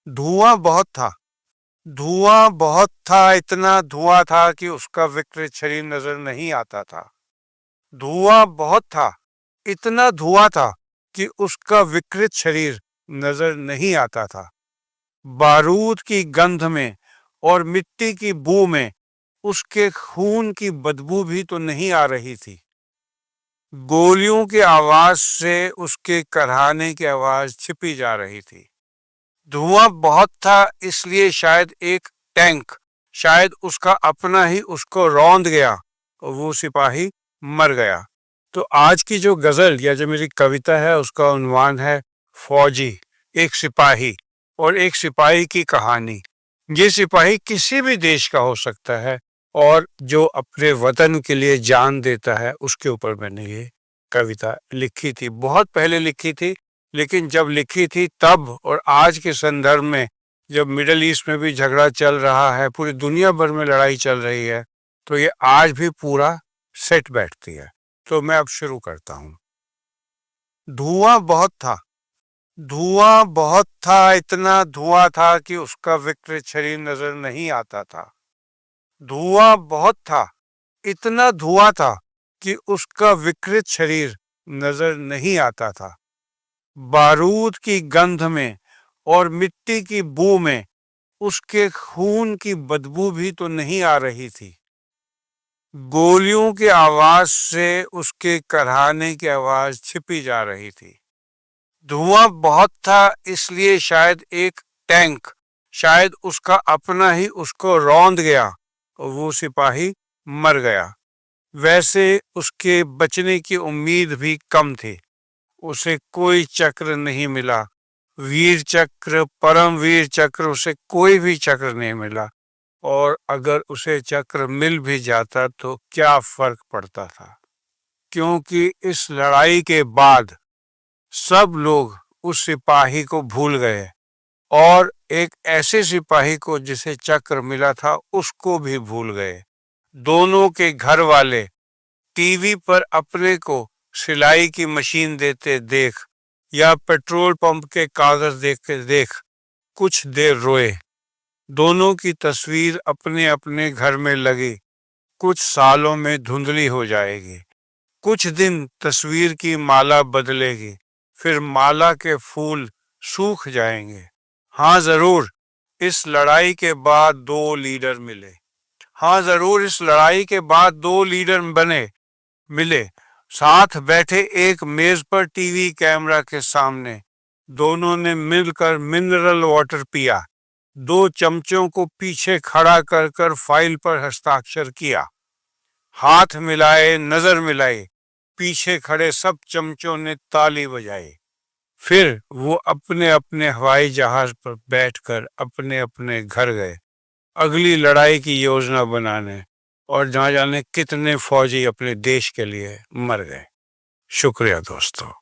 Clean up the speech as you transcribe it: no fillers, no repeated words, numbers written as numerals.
धुआं बहुत था। धुआं बहुत था, इतना धुआं था कि उसका विकृत शरीर नजर नहीं आता था। धुआं बहुत था, इतना धुआं था कि उसका विकृत शरीर नजर नहीं आता था। बारूद की गंध में और मिट्टी की बू में उसके खून की बदबू भी तो नहीं आ रही थी। गोलियों की आवाज से उसके कराहने की आवाज छिपी जा रही थी। धुआं बहुत था, इसलिए शायद एक टैंक, शायद उसका अपना ही उसको रौंद गया और वो सिपाही मर गया। तो आज की जो गजल या जो मेरी कविता है उसका उन्वान है फौजी, एक सिपाही और एक सिपाही की कहानी। ये सिपाही किसी भी देश का हो सकता है और जो अपने वतन के लिए जान देता है, उसके ऊपर मैंने ये कविता लिखी थी। बहुत पहले लिखी थी, लेकिन जब लिखी थी तब और आज के संदर्भ में, जब मिडिल ईस्ट में भी झगड़ा चल रहा है, पूरी दुनिया भर में लड़ाई चल रही है, तो ये आज भी पूरा सेट बैठती है। तो मैं अब शुरू करता हूं। धुआं बहुत था। धुआं बहुत था, इतना धुआं था कि उसका विकृत शरीर नजर नहीं आता था। धुआं बहुत था, इतना धुआं था कि उसका विकृत शरीर नजर नहीं आता था। बारूद की गंध में और मिट्टी की बू में उसके खून की बदबू भी तो नहीं आ रही थी। गोलियों की आवाज से उसके कराहने की आवाज छिपी जा रही थी। धुआं बहुत था, इसलिए शायद एक टैंक, शायद उसका अपना ही उसको रौंद गया और वो सिपाही मर गया। वैसे उसके बचने की उम्मीद भी कम थी। उसे कोई चक्र नहीं मिला, वीर चक्र, परमवीर चक्र, उसे कोई भी चक्र नहीं मिला। और अगर उसे चक्र मिल भी जाता तो क्या फर्क पड़ता था, क्योंकि इस लड़ाई के बाद सब लोग उस सिपाही को भूल गए और एक ऐसे सिपाही को जिसे चक्र मिला था उसको भी भूल गए। दोनों के घर वाले टीवी पर अपने को सिलाई की मशीन देते देख या पेट्रोल पंप के कागज देख के देख कुछ देर रोए। दोनों की तस्वीर अपने अपने घर में लगी, कुछ सालों में धुंधली हो जाएगी। कुछ दिन तस्वीर की माला बदलेगी, फिर माला के फूल सूख जाएंगे। हाँ जरूर, इस लड़ाई के बाद दो लीडर मिले। हाँ जरूर, इस लड़ाई के बाद दो लीडर मिले, साथ बैठे एक मेज पर टीवी कैमरा के सामने। दोनों ने मिलकर मिनरल वाटर पिया। दो चमचों को पीछे खड़ा कर कर फाइल पर हस्ताक्षर किया। हाथ मिलाए, नजर मिलाई, पीछे खड़े सब चमचों ने ताली बजाई। फिर वो अपने अपने हवाई जहाज पर बैठकर अपने अपने घर गए, अगली लड़ाई की योजना बनाने, और ना जाने कितने फौजी अपने देश के लिए मर गए। शुक्रिया दोस्तों।